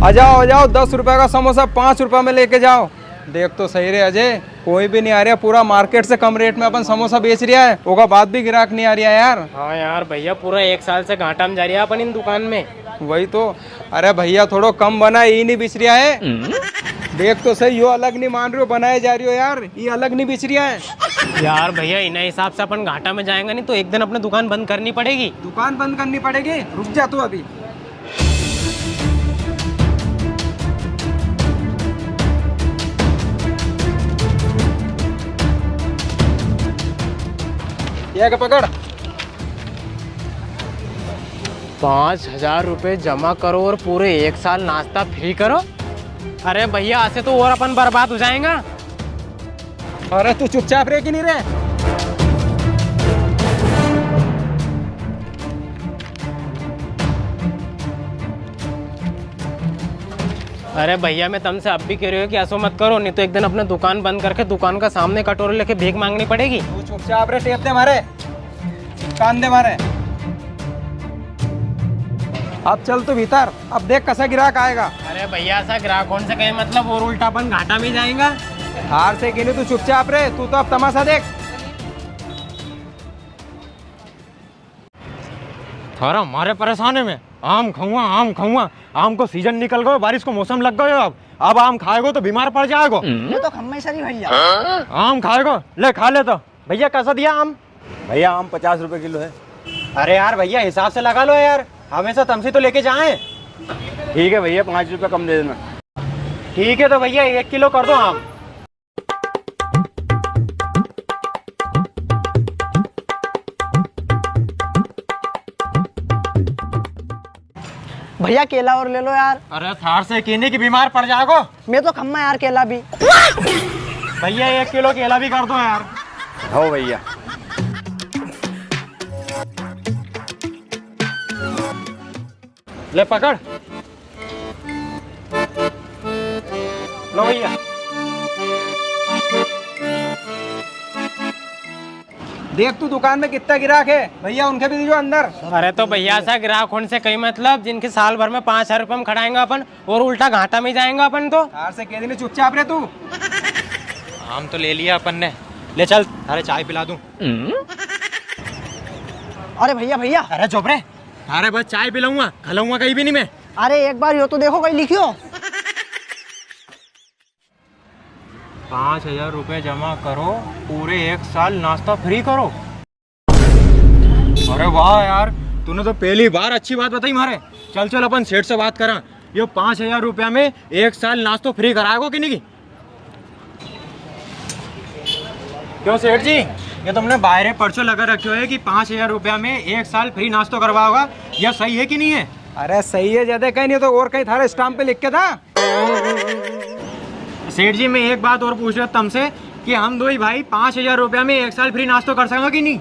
आ जाओ 10 रुपए का समोसा 5 रुपए में लेके जाओ। देख तो सही रे अजय, कोई भी नहीं आ रहा, पूरा मार्केट से कम रेट में अपन समोसा बेच रहा है, होगा बात भी ग्राहक नहीं आ रहा यार। हाँ यार भैया, पूरा 1 साल से घाटा में जा रही है अपन इन दुकान में। वही तो। अरे भैया थोड़ो कम बना, ये नहीं बिच रहा है। देख तो सही, यो अलग नहीं मान रही हो, बनाए जा रही हो यार, ये अलग नहीं बिच रहा है। यार भैया इन हिसाब से अपन घाटा में जाएंगे नहीं तो एक दिन अपने दुकान बंद करनी पड़ेगी। दुकान बंद करनी पड़ेगी? रुक जा तू अभी। ये का पकड़। 5,000 रुपये जमा करो और पूरे 1 साल नाश्ता फ्री करो। अरे भैया ऐसे तो और अपन बर्बाद हो जाएगा। अरे तू चुपचाप रहे कि नहीं रहे? अरे भैया मैं तुमसे अब भी कह रही हूँ कि ऐसा मत करो, नहीं तो एक दिन अपने दुकान बंद करके दुकान का सामने कटोरे लेके भीख मांगनी पड़ेगी। तू चुपचाप रहे, टेप दे मारे, कान दे मारे। अब चल तू भीतर, अब देख कैसा ग्राहक आएगा। अरे भैया ऐसा ग्राहक कौन से कहे मतलब, और उल्टा अपन घाटा में जाएगा। हार से गिनी, तू चुपचाप रहे, तू तो अब तमाशा देख। थारा मारे परेशानी में आम खाऊंगा। आम को सीजन निकल गयो, बारिश को मौसम लग गयो। अब आम खाएगो तो बीमार पड़ जाएगो। ये तो खम्मे सरी भैया। आम खाएगो, ले खा ले। तो भैया कैसा दिया आम? भैया आम 50 रुपए किलो है। अरे यार भैया हिसाब से लगा लो यार, हमेशा तमसे तो लेके जाएं। ठीक है भैया, 5 रुपए कम दे देना। ठीक है तो भैया 1 किलो कर दो आम। भैया केला और ले लो यार। अरे थार से कीनी की बीमार पड़ जाएगो। मैं तो खम्मा यार केला भी। भैया 1 किलो केला भी कर दो यार। हो भैया। ले पकड़ लो भैया। देख तू दुकान में कितना ग्राहक है, भैया उनके भी दीजिए अंदर। अरे तो भैया ऐसा ग्राहक होने से कई मतलब, जिनके साल भर में 5,000 रुपये में खड़ाएंगे अपन और उल्टा घाटा में जाएंगे अपन। तो हार से कह देने, चुपचाप रहे तू। आम तो ले लिया अपन ने, ले चल अरे चाय पिला दूं। अरे भैया भैया। अरे चुप रे, अरे बस चाय पिलाऊंगा, खलाऊंगा कहीं भी नहीं मैं। अरे एक बार यो तो देखो, कहीं लिखियो। 5,000 रुपए जमा करो, पूरे 1 साल नाश्ता फ्री करो। अरे वाह यार, तूने तो पहली बार अच्छी बात बताई मारे। चल चल अपन सेठ से बात करा, ये 5,000 रुपया में 1 साल नाश्ता फ्री कराएगो कि नहीं? क्यों सेठ जी, ये तुमने बाहर पर्चो लगा रखे हो है कि 5,000 रुपया में 1 साल फ्री नाश्ता करवाओगा, यह सही है कि नहीं है? अरे सही है, ज्यादा कहीं नहीं तो और कहीं थारे स्टाम्प पे लिख के था। सेठ जी मैं एक बात और पूछ रहा हूँ तुमसे कि हम दो ही भाई 5,000 रुपया में 1 साल फ्री नाश्ता कर सकेंगे कि नहीं?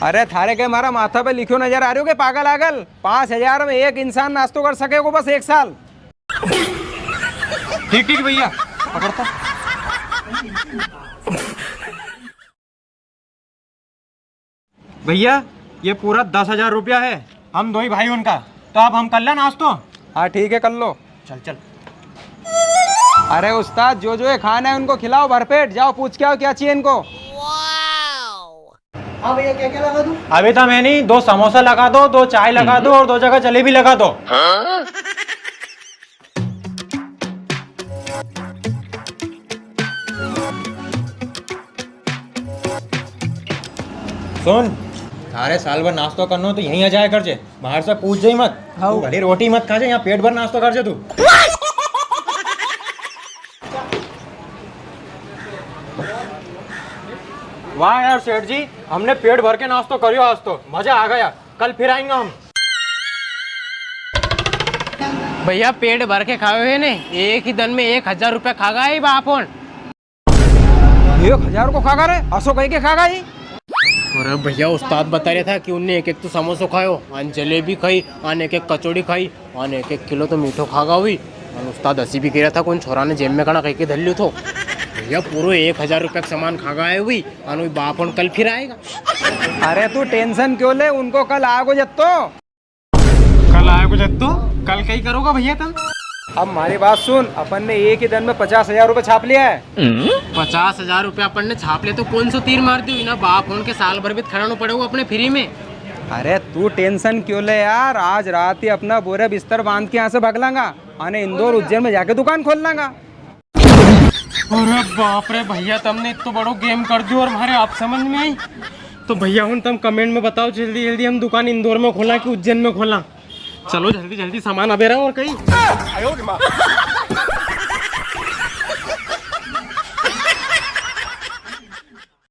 अरे थारे के हमारा माथा पे लिखो नजर आ रही हो कि पागल आगल? 5,000 में एक इंसान नाश्तो कर सकेगा बस 1 साल। ठीक ठीक भैया, पकड़ता। भैया ये पूरा 10,000 रुपया है, हम दो ही भाई उनका, तो अब हम कर लें नाश्तो? हाँ ठीक है, कर लो। चल चल। अरे उस्ताद, जो ये खाना है उनको खिलाओ भरपेट, जाओ पूछ के आओ क्या चाहिए इनको। हाँ भैया, क्या क्या लगा दूं? अभी तो मैं नहीं, 2 समोसा लगा दो, 2 चाय लगा दो और 2 जगह जलेबी लगा दो। सुन, थारे साल भर नाश्तो करना तो यहीं आ जाए कर जे, बाहर से पूछ जाई मत। तू भली रोटी मत खा जे, यहाँ पेट भर नाश्तो कर जे तू। वाह यार सेठ जी, हमने पेट भर के नाश्तो करियो आज तो, मजा आ गया। कल फिर आएंगे हम। भैया पेट भर के खाए हुए ने, एक ही दिन में 1,000 रुपये खा गए बापोन। 1,000 को खा गा रहे, असो कहीं के खा गई। अरे भैया उस्ताद बता रहा था कि उनने एक तो समोसा खायो, आन जलेबी खाई, आन एक कचौड़ी खाई, आन 1 किलो तो मीठो खागा हुई। और उस्ताद हंसी भी कह रहा था, कौन छोरा ने जेब में कना कह के धर लियो तो। भैया पूरे 1,000 रुपये का सामान खा गए हुई, और बाप कल फिर आएगा। अरे तू टेंशन क्यों ले, उनको कल आगो जब तो। कल लाया कुछ तो कल कहीं करोगा भैया तुम? अब हमारी बात सुन, अपन ने एक ही दिन में 50,000 रुपए छाप लिया है। 50,000 रुपया अपन ने छाप लिया तो कौन सा तीर मार दी ना बाप उनके साल भर भी खड़ा पड़ेगा अपने फ्री में। अरे तू टेंशन क्यों ले यार, आज रात ही अपना बोरे बिस्तर बांध के यहाँ से भाग लांगा, आने इंदौर उज्जैन में जाके दुकान खोल लांगा। अरे बाप रे भैया तुमने इतना बड़ो गेम कर दियो और हमारे आप समझ में आई। तो भैया हूँ तुम कमेंट में बताओ जल्दी जल्दी हम दुकान इंदौर में खोला कि उज्जैन में खोला। चलो जल्दी जल्दी सामान अबे रहा और कहीं